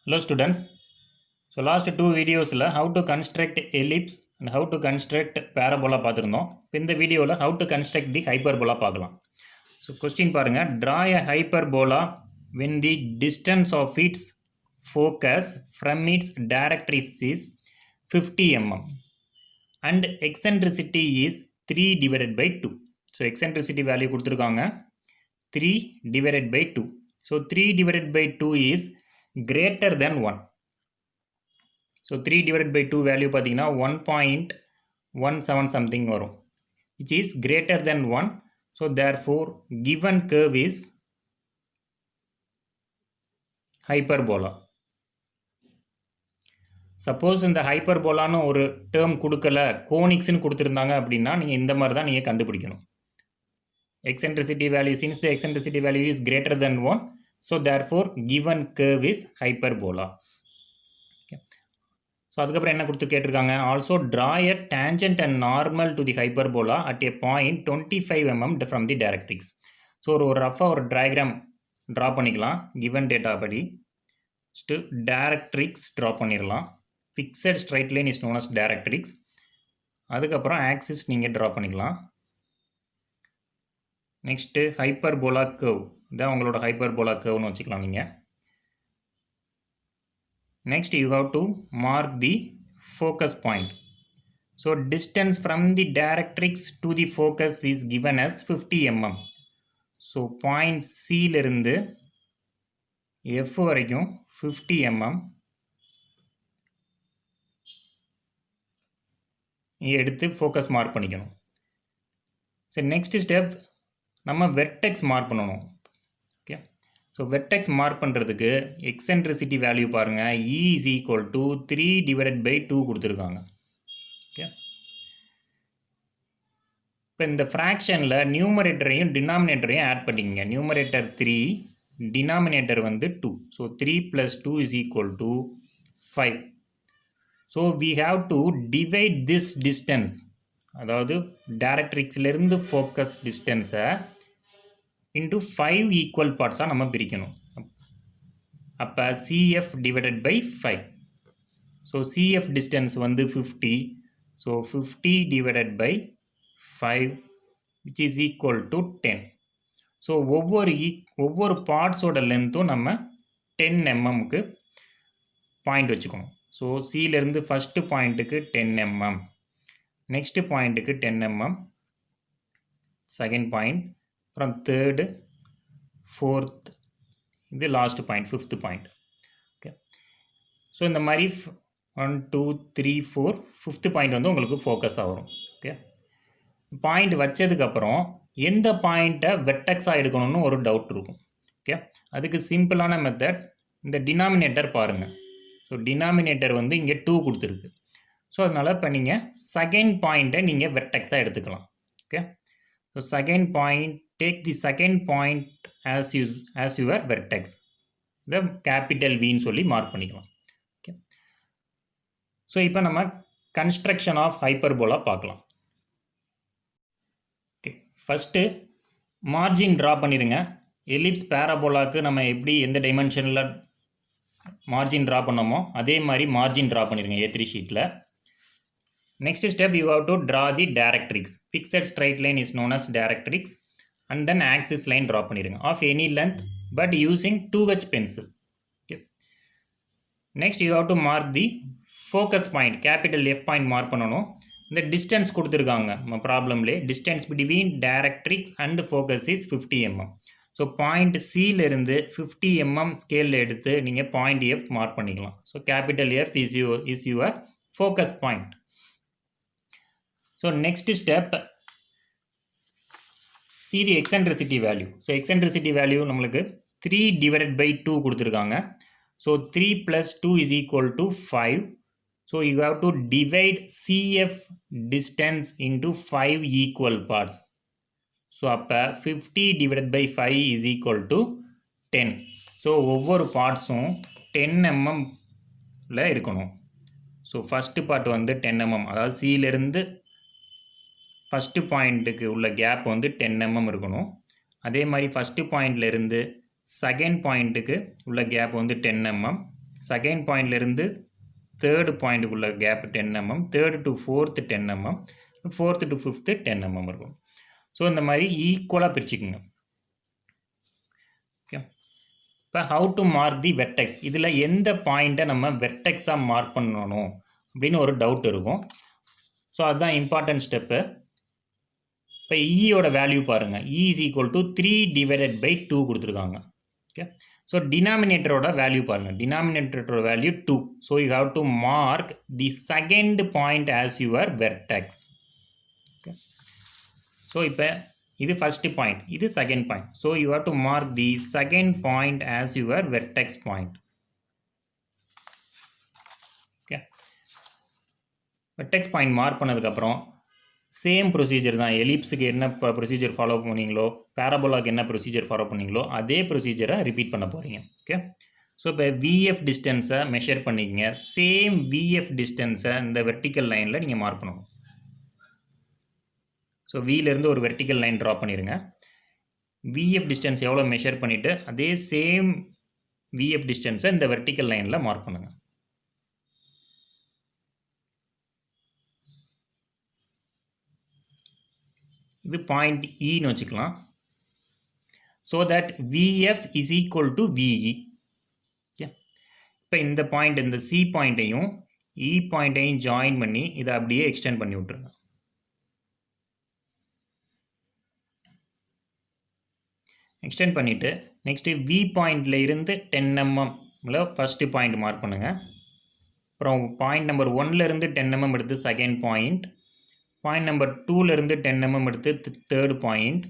Hello students. So last two videos how to construct ellipse and how to construct parabola பார்த்திருந்தோம். இந்த வீடியோல how to construct the hyperbola பார்க்கலாம். So question பாருங்க, draw a hyperbola when the distance of its focus from its directrix is 50 mm and eccentricity is 3 divided by 2. So eccentricity value கொடுத்திருக்காங்க 3 divided by 2. So 3 divided by 2 is greater than 1. So 3 divided by 2 value பார்த்தீங்கன்னா 1.17 something வரும், which is greater than 1. So therefore given curve is hyperbola. Suppose இந்த ஹைப்பர்போலான்னு ஒரு term கொடுக்கல, கோனிக்ஸ்னு கொடுத்துருந்தாங்க அப்படின்னா நீங்கள் இந்த மாதிரி தான் நீங்கள் கண்டுபிடிக்கணும். Eccentricity value, since the eccentricity value is greater than 1, so therefore given curve is hyperbola. Okay. So அதுக்கப்புறம் என்ன கொடுத்து கேட்டிருக்காங்க, also draw a tangent and normal to the hyperbola at a point 25 mm from the directrix. So ஒரு ரஃபாக ஒரு diagram draw பண்ணிக்கலாம். Given data படி directrix draw பண்ணிடலாம். Fixed straight line is known as directrix. அதுக்கப்புறம் ஆக்சிஸ் நீங்கள் draw பண்ணிக்கலாம். Next hyperbola curve, இதான் உங்களோட ஹைப்பர்போலா கர்வ்னு வச்சுக்கலாம் நீங்கள். Next you have to mark the focus point. So distance from the directrix to the focus is given as 50 mm. So point C லிருந்து F வரைக்கும் 50 mm எடுத்து focus mark பண்ணிக்கணும். So next step நம்ம vertex mark பண்ணணும். Okay. So vertex mark பண்ணுறதுக்கு eccentricity value பாருங்கள், E is equal to 3 divided by 2 கொடுத்துருக்காங்க. Okay, இப்போ இந்த ஃப்ராக்ஷனில் நியூமரேட்டரையும் டினாமினேட்டரையும் ஆட் பண்ணிக்கங்க. நியூமரேட்டர் 3, டினாமினேட்டர் வந்து 2. So 3 + 2 is equal to 5. So we have to divide this distance, அதாவது டைரக்ட்ரிக்ஸ்லேருந்து ஃபோக்கஸ் டிஸ்டன்ஸை into 5 equal parts நம்ம பிரிக்கணும். அப்போ CF divided by 5. So CF distance வந்து 50. So 50 divided by 5 which is equal to 10. So ஒவ்வொரு பார்ட்ஸோட லென்த்தும் நம்ம 10 mmக்கு point வச்சுக்கணும். So சிலேருந்து first பாயிண்ட்டுக்கு 10 mm, next பாயிண்ட்டுக்கு 10 mm, செகண்ட் பாயிண்ட், அப்புறம் தேர்டு, ஃபோர்த், இது last point, fifth point. Okay, so இந்த மாதிரி 1 2 3 4 ஃபிஃப்த் பாயிண்ட் வந்து உங்களுக்கு ஃபோக்கஸாக வரும். ஓகே, பாயிண்ட் வச்சதுக்கப்புறம் எந்த பாயிண்ட்டை வெர்டெக்ஸாக எடுக்கணும்னு ஒரு டவுட் இருக்கும். ஓகே, அதுக்கு சிம்பிளான மெத்தட், இந்த டினாமினேட்டர் பாருங்கள். ஸோ டினாமினேட்டர் வந்து இங்கே 2 கொடுத்துருக்கு. ஸோ அதனால் இப்போ நீங்கள் செகண்ட் பாயிண்ட்டை நீங்கள் வெர்டெக்ஸாக எடுத்துக்கலாம். Okay, so second point, take the second point as your vertex. the capital V ன்னு சொல்லி மார்க் பண்ணிக்கலாம். ஓகே, ஸோ இப்போ நம்ம கன்ஸ்ட்ரக்ஷன் ஆஃப் ஹைப்பர்போலா பார்க்கலாம். ஓகே, ஃபஸ்ட்டு மார்ஜின் ட்ரா பண்ணிடுங்க. எலிப்ஸ் பேராபோலாவுக்கு நம்ம எப்படி எந்த டைமென்ஷனில் மார்ஜின் ட்ரா பண்ணோமோ அதே மாதிரி மார்ஜின் ட்ரா பண்ணிடுங்க A3 ஷீட்டில். Next step you have to draw the directrix. Fixed straight line is known as directrix, and then axis line draw பண்ணிருங்க of any length but using 2H pencil. Okay. Next you have to mark the focus point, capital F point mark பண்ணணும். இந்த distance கொடுத்துருக்காங்க நம்ம ப்ராப்ளம்லே, distance between directrix and focus is 50 mm. So point சியிலிருந்து 50 mm ஸ்கேலில் எடுத்து நீங்கள் point F mark பண்ணிக்கலாம். So capital F is your focus point. So next step, see the eccentricity value. So eccentricity value நம்மளுக்கு 3 divided by 2 கொடுத்துருக்காங்க. So 3 plus 2 is equal to 5. So you have to divide CF distance into 5 equal parts. So அப்போ 50 divided by 5 is equal to 10. So ஒவ்வொரு பார்ட்ஸும் 10 mmல இருக்கணும். So first part வந்து 10 mm, அதாவது சியிலிருந்து first பாயிண்ட்டுக்கு உள்ள gap வந்து 10 mm இருக்கணும். அதே மாதிரி ஃபஸ்ட்டு பாயிண்ட்லேருந்து செகண்ட் பாயிண்ட்டுக்கு உள்ள கேப் வந்து 10 mm, செகண்ட் பாயிண்ட்லேருந்து தேர்டு பாயிண்ட்டுக்குள்ள gap 10 mm, third to fourth 10 mm, fourth to fifth 10 mm இருக்கும். ஸோ இந்த மாதிரி ஈக்குவலாக பிரிச்சுக்குங்க. ஓகே, இப்போ how to mark the vertex, இதில் எந்த பாயிண்ட்டை நம்ம வெர்டெக்ஸாக மார்க் பண்ணணும் அப்படின்னு ஒரு டவுட் இருக்கும். ஸோ அதுதான் இம்பார்ட்டன்ட் ஸ்டெப்பு. இப்போ ஈயோட வேல்யூ பாருங்கள், இ இஸ் ஈக்குவல் டு 3/2 கொடுத்துருக்காங்க. ஓகே, ஸோ டினாமினேட்டரோட வேல்யூ பாருங்கள், டினாமினேட்டரோட value 2. So you have to mark the second point as your vertex. Okay, so இப்போ இது ஃபஸ்ட்டு பாயிண்ட், இது second point. So you have to mark the second point as your vertex point. Okay, vertex point mark பண்ணதுக்கப்புறம் same procedure தான். எலிப்ஸுக்கு என்ன procedure follow பண்ணீங்களோ, பேரபோலாக்கு என்ன procedure follow பண்ணீங்களோ அதே ப்ரொசீஜரை ரிப்பீட் பண்ண போகிறீங்க. ஓகே, ஸோ இப்போ விஎஃப் டிஸ்டன்ஸை மெஷர் பண்ணிக்கங்க. சேம் விஎஃப் டிஸ்டன்ஸை இந்த வெர்டிக்கல் லைனில் நீங்கள் மார்க் பண்ணணும். ஸோ விலேருந்து ஒரு வெர்டிக்கல் லைன் ட்ரா பண்ணிடுங்க. விஎஃப் டிஸ்டன்ஸ் எவ்வளோ மெஷர் பண்ணிவிட்டு அதே சேம் விஎஃப் டிஸ்டன்ஸை இந்த வெர்டிக்கல் லைனில் மார்க் பண்ணுங்கள். இது பாயிண்ட் இன்னு வச்சுக்கலாம். So that VF is equal to VE. Okay, இப்போ இந்த பாயிண்ட், இந்த சி பாயிண்ட்டையும் இ பாயிண்ட்டையும் ஜாயின் பண்ணி இதை அப்படியே எக்ஸ்டெண்ட் பண்ணி விட்ருங்க. எக்ஸ்டெண்ட் பண்ணிவிட்டு நெக்ஸ்ட்டு வி பாயிண்டில் இருந்து 10 mm ஃபஸ்ட்டு பாயிண்ட் மார்க் பண்ணுங்கள். அப்புறம் பாயிண்ட் நம்பர் 1லேருந்து 10 mm எடுத்து செகண்ட் பாயிண்ட், பாயிண்ட் நம்பர் 2லேருந்து 10 mm எடுத்து தேர்டு பாயிண்ட்,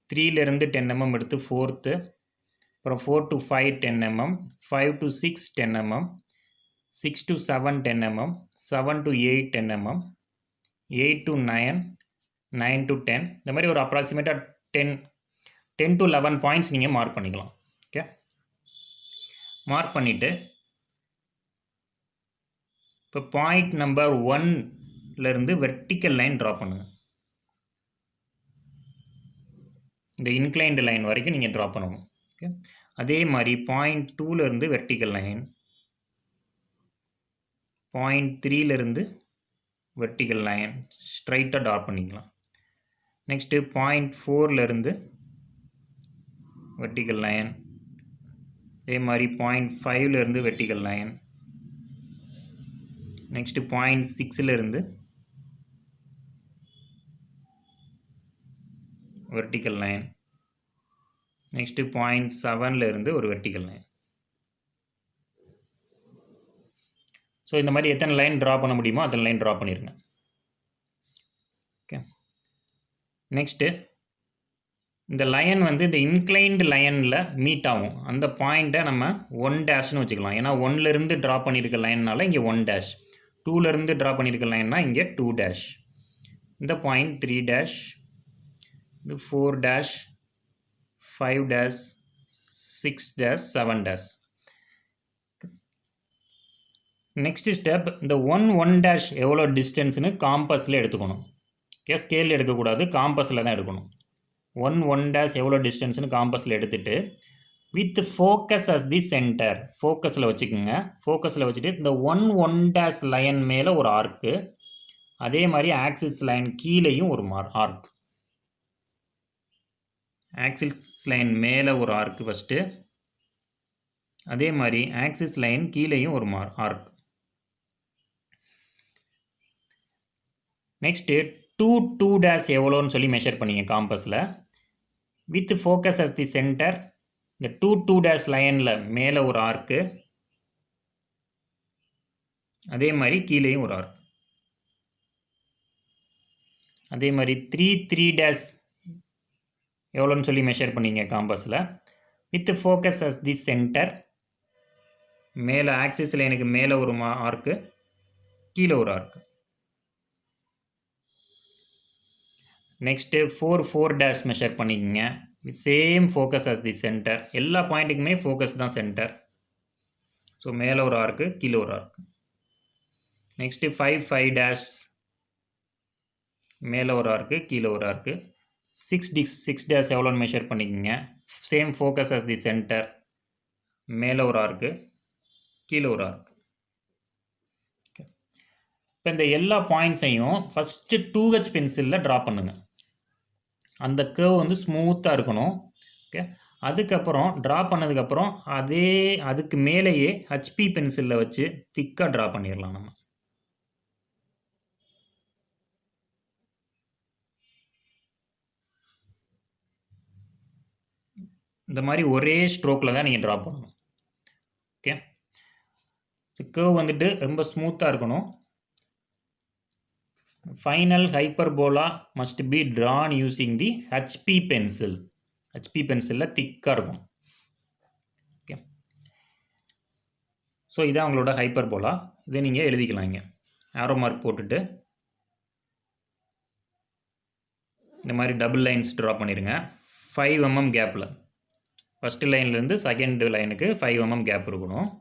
3லேருந்து 10 mm எடுத்து ஃபோர்த்து, அப்புறம் 4 to 5 10 mm, 5 to 6 10 mm, 6 to 7 10 mm, 7 to 8 10 mm, 8 to 9, 9 to 10. இந்த மாதிரி ஒரு அப்ராக்சிமேட்டாக 10 to 11 பாயிண்ட்ஸ் நீங்கள் மார்க் பண்ணிக்கலாம். ஓகே, மார்க் பண்ணிவிட்டு இப்போ பாயிண்ட் நம்பர் 1லேருந்து வெர்டிக்கல் லைன் ட்ரா பண்ணுங்கள். இந்த இன்க்ளைன்டு லைன் வரைக்கும் நீங்கள் ட்ரா பண்ணணும். ஓகே, அதே மாதிரி பாயிண்ட் 2லேருந்து வெர்டிக்கல் லைன், பாயிண்ட் 3லேருந்து வெர்டிக்கல் லைன் ஸ்ட்ரைட்டாக ட்ரா பண்ணிக்கலாம். நெக்ஸ்ட்டு பாயிண்ட் 4லேருந்து வெர்டிக்கல் லைன், அதே மாதிரி பாயிண்ட் 5லேருந்து வெர்டிக்கல் லைன், நெக்ஸ்ட்டு பாயிண்ட் 6லேருந்து வெர்டிக்கல் லைன், நெக்ஸ்ட்டு பாயிண்ட் 7லேருந்து ஒரு வெர்டிக்கல் லைன். ஸோ இந்த மாதிரி எத்தனை லைன் ட்ரா பண்ண முடியுமோ அத்தனை லைன் ட்ரா பண்ணிடுங்க. ஓகே, நெக்ஸ்ட்டு இந்த லைன் வந்து இந்த இன்க்ளைன்டு லைனில் மீட் ஆகும். அந்த பாயிண்ட்டை நம்ம 1' வச்சுக்கலாம். ஏன்னா 1லேருந்து ட்ரா பண்ணியிருக்க லைன்னால இங்கே 1', 2லேருந்து ட்ரா பண்ணியிருக்க லைன்னா இங்கே 2'. இந்த பாயிண்ட் 3', இது 4', 5', 6', 7'. நெக்ஸ்ட் ஸ்டெப், இந்த 1 எவ்வளோ டிஸ்டன்ஸ்னு காம்பஸில் எடுத்துக்கணும். ஓகே, ஸ்கேலில் எடுக்கக்கூடாது, காம்பஸில் தான் எடுக்கணும். 1 எவ்வளோ டிஸ்டன்ஸ்னு காம்பஸில் எடுத்துகிட்டு with focus as the centre ஃபோக்கஸில் வச்சுக்கோங்க. ஃபோக்கஸில் வச்சுட்டு இந்த 1 லைன் மேலே ஒரு ஆர்க்கு, அதே மாதிரி ஆக்சிஸ் லைன் கீழேயும் ஒரு ஆர்க். ஆக்சிஸ் லைன் மேலே ஒரு ஆர்க்கு ஃபஸ்ட்டு, அதே மாதிரி ஆக்சிஸ் லைன் கீழேயும் ஒரு ஆர்க். நெக்ஸ்ட்டு 2 எவ்வளோன்னு சொல்லி மெஷர் பண்ணிங்க காம்பஸில். With focus as the centre இந்த 2 லைனில் மேலே ஒரு ஆர்க்கு, அதே மாதிரி கீழேயும் ஒரு ஆர்க். அதே மாதிரி 3 எவ்வளோன்னு சொல்லி மெஷர் பண்ணிங்க காம்பஸில். With focus as the centre மேலே ஆக்சிஸ் லைனுக்கு மேலே ஒரு ஆர்க்கு, கீழே ஒரு ஆர்க்கு. நெக்ஸ்ட்டு 4 மெஷர் பண்ணிக்கோங்க. With same focus as the centre. எல்லா பாயிண்ட்டுக்குமே ஃபோக்கஸ் தான் சென்டர். ஸோ மேலே ஒரு ஆர்க்கு, கீழே ஒரு ஆர்க்கு. நெக்ஸ்ட்டு 5 மேலே ஒரு ஆர்க்கு, கீழே ஒரு ஆர்க்கு. 6 எவ்வளோன்னு மெஷர் பண்ணிக்கோங்க. Same focus as the centre, மேலே ஒரு ஆர்க்கு, கீழே ஒரு ஆர்க். இப்போ இந்த எல்லா பாயிண்ட்ஸையும் ஃபஸ்ட்டு 2H பென்சிலில் ட்ரா பண்ணுங்கள். அந்த கர்வ் வந்து ஸ்மூத்தாக இருக்கணும். ஓகே, அதுக்கப்புறம் ட்ரா பண்ணதுக்கப்புறம் அதுக்கு மேலேயே HP பென்சிலில் வச்சு திக்காக ட்ரா பண்ணிடலாம். நம்ம இந்த மாதிரி ஒரே ஸ்ட்ரோக்கில் தான் நீங்கள் ட்ரா பண்ணணும். ஓகே, கர்வ் வந்துட்டு ரொம்ப ஸ்மூத்தாக இருக்கணும். Final hyperbola must be drawn using the HP pencil. HP பென்சிலில் திக்காக இருக்கும். ஓகே, ஸோ இதான் உங்களோட ஹைப்பர்போலா. இதை நீங்கள் எழுதிக்கலாம். இங்கே ஆரோ மார்க் போட்டுட்டு இந்த மாதிரி டபுள் லைன்ஸ் ட்ரா பண்ணிடுங்க. 5 mm கேப்பில் ஃபஸ்ட்டு லைன்லேருந்து செகண்ட் லைனுக்கு 5 mm கேப் இருக்கணும்.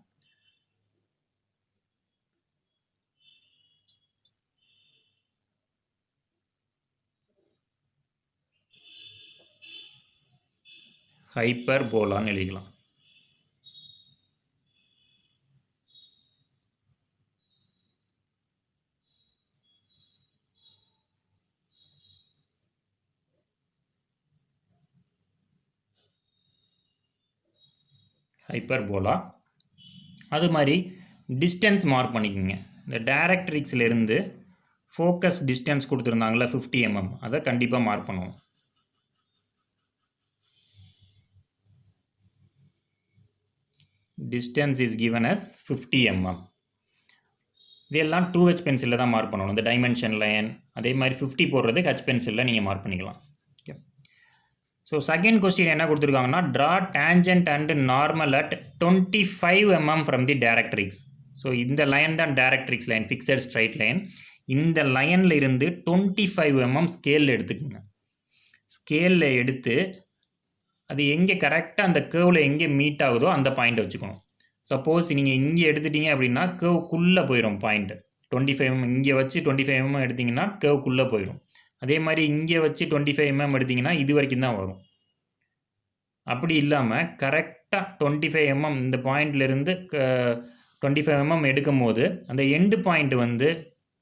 ஹைப்பர்போலான்னு எழுதிக்கலாம். ஹைப்பர்போலா. அது மாதிரி டிஸ்டன்ஸ் மார்க் பண்ணிக்கோங்க. இந்த டைரக்ட்ரிக்ஸ்லேருந்து ஃபோக்கஸ் டிஸ்டன்ஸ் கொடுத்துருந்தாங்களா 50 mm, அதை கண்டிப்பாக மார்க் பண்ணுவோம். Distance is given as 50 mm. இதெல்லாம் 2H பென்சிலில் தான் மார்க் பண்ணணும். இந்த டைமென்ஷன் லைன் அதே மாதிரி 50 போடுறது H பென்சிலில் நீங்கள் மார்க் பண்ணிக்கலாம். ஓகே, ஸோ செகண்ட் கொஸ்டின் என்ன கொடுத்துருக்காங்கன்னா, draw tangent and normal at 25 mm from the directrix. So இந்த லைன் தான் directrix line, fixed straight line. இந்த லைனில் இருந்து 25 mm ஸ்கேலில் எடுத்துக்கோங்க. ஸ்கேலில் எடுத்து அது எங்கே கரெக்டாக அந்த கேர்வில் எங்கே மீட் ஆகுதோ அந்த பாயிண்ட் வச்சுக்கணும். சப்போஸ் நீங்கள் இங்கே எடுத்துட்டீங்க அப்படின்னா கேர்வுக்குள்ளே போயிடும் பாயிண்ட்டு. 25 mm இங்கே வச்சு 25 mm எடுத்திங்கன்னா கேர்வுக்குள்ளே போயிடும். அதே மாதிரி இங்கே வச்சு 25 mm எடுத்திங்கன்னா இது வரைக்கும் தான் வரும். அப்படி இல்லாமல் கரெக்டாக 25 mm இந்த பாயிண்ட்லேருந்து 25 mm எடுக்கும் போது அந்த எண்டு பாயிண்ட் வந்து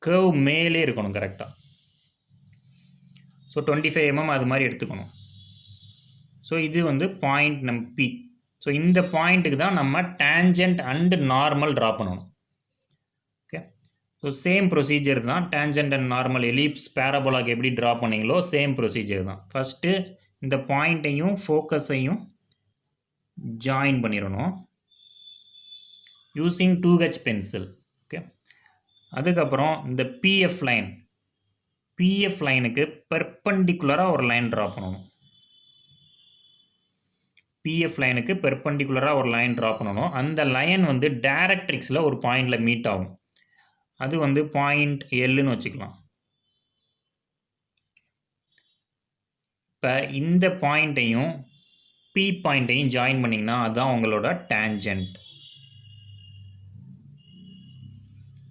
கேர்வ் மேலே இருக்கணும் கரெக்டாக. ஸோ 25 mm அது மாதிரி எடுத்துக்கணும். ஸோ இது வந்து பாயிண்ட் நம் P. ஸோ இந்த பாயிண்ட்டுக்கு தான் நம்ம டேஞ்சன்ட் அண்ட் நார்மல் ட்ரா பண்ணணும். ஓகே, ஸோ சேம் ப்ரொசீஜர் தான். டேஞ்சன்ட் அண்ட் நார்மல் எலிப்ஸ் பேராபோலாக்கு எப்படி ட்ரா பண்ணீங்களோ சேம் ப்ரொசீஜர் தான். ஃபஸ்ட்டு இந்த பாயிண்ட்டையும் ஃபோக்கஸையும் ஜாயின் பண்ணிடணும் யூஸிங் 2H பென்சில். ஓகே, அதுக்கப்புறம் இந்த PF லைனுக்கு பெர்பெண்டிகுலராக ஒரு லைன் ட்ரா பண்ணணும். PF லைனுக்கு பெர்பெண்டிகுலராக ஒரு லைன் ட்ரா பண்ணணும். அந்த லைன் வந்து டைரக்ட்ரிக்ஸில் ஒரு பாயிண்டில் மீட் ஆகும். அது வந்து பாயிண்ட் Lன்னு வச்சுக்கலாம். இப்போ இந்த பாயிண்ட்டையும் P பாயிண்ட்டையும் ஜாயின் பண்ணிங்கன்னா அதுதான் உங்களோட டேஞ்சன்ட்.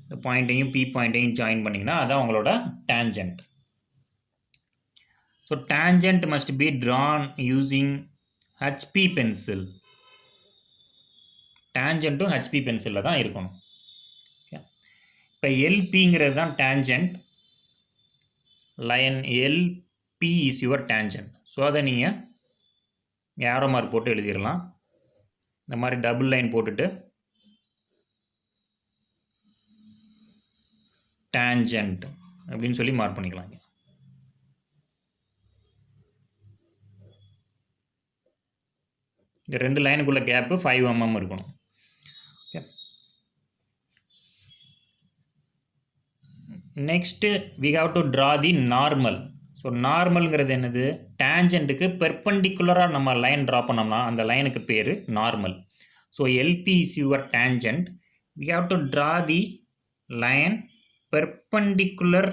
இந்த பாயிண்ட்டையும் P பாயிண்ட்டையும் ஜாயின் பண்ணிங்கன்னா அதுதான் உங்களோட tangent. So tangent must be drawn using HP pencil. டேஞ்சன்ட்டும் HP பென்சிலில் தான் இருக்கணும். ஓகே, இப்போ LPங்கிறது தான் tangent. Line LP is your tangent. So அதை நீங்கள் ஏரோ மார்க் போட்டு எழுதிடலாம். இந்த மாதிரி டபுள் லைன் போட்டுட்டு டேஞ்சன்ட் அப்படின்னு சொல்லி மார்க் பண்ணிக்கலாங்க. இந்த ரெண்டு லைனுக்குள்ள கேப்பு 5 mm இருக்கணும். Okay, next we have to draw the normal. So நார்மல்ங்கிறது என்னது? டேஞ்சன்ட்டுக்கு பெர்பெண்டிகுலராக நம்ம லைன் ட்ரா பண்ணோம்னா அந்த லைனுக்கு பேர் normal. So LP is your tangent. We have to draw the line perpendicular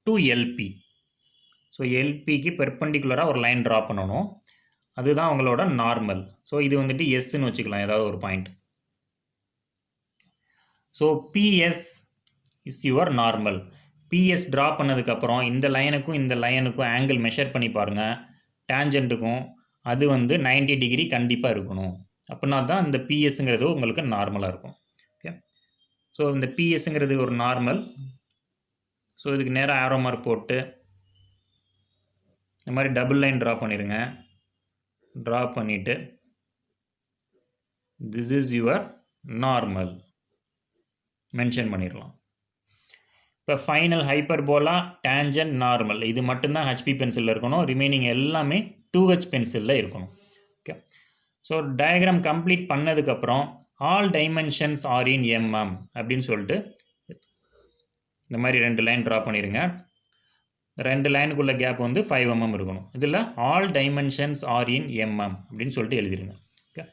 to LP. So LPக்கு பெர்பெண்டிகுலராக ஒரு லைன் ட்ரா பண்ணணும். அதுதான் உங்களோட நார்மல். ஸோ இது வந்துட்டு எஸ்ன்னு வச்சுக்கலாம், ஏதாவது ஒரு point. So PS is your normal. PS draw பண்ணதுக்கப்புறம் இந்த லைனுக்கும் இந்த லைனுக்கும் ஆங்கிள் மெஷர் பண்ணி பாருங்கள். டேஞ்சன்ட்டுக்கும் அது வந்து 90 டிகிரி கண்டிப்பாக இருக்கணும். அப்படின்னா தான் இந்த PSங்கிறது உங்களுக்கு நார்மலாக இருக்கும். ஓகே, ஸோ இந்த பிஎஸ்ங்கிறது ஒரு நார்மல். ஸோ இதுக்கு நேராக ஆரோ மார்க் போட்டு இந்த மாதிரி டபுள் லைன் ட்ரா பண்ணிடுங்க. ட்ரா பண்ணிவிட்டு this is your normal mention பண்ணிடலாம். இப்போ ஃபைனல் ஹைப்பர்போலா, டேஞ்சன்ட், நார்மல் இது மட்டும்தான் ஹெச்பி பென்சிலில் இருக்கணும். ரிமைனிங் எல்லாமே 2H பென்சிலில் இருக்கணும். ஓகே. ஸோ டயக்ராம் கம்ப்ளீட் பண்ணதுக்கப்புறம் ஆல் டைமென்ஷன்ஸ் ஆர் இன் MM அப்படின்னு சொல்லிட்டு இந்த மாதிரி 2 லைன் ட்ரா பண்ணிடுங்க. 2 லைனுக்குள்ள கேப் வந்து 5 mm இருக்கணும். இதில் ஆல் டைமென்ஷன்ஸ் ஆர் இன் MM அப்படின்னு சொல்லிட்டு எழுதிடுங்க. ஓகே.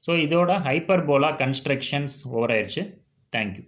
ஸோ இதோட ஹைப்பர்போலா கன்ஸ்ட்ரக்ஷன்ஸ் ஓவர் ஆயிடுச்சு. தேங்க்யூ.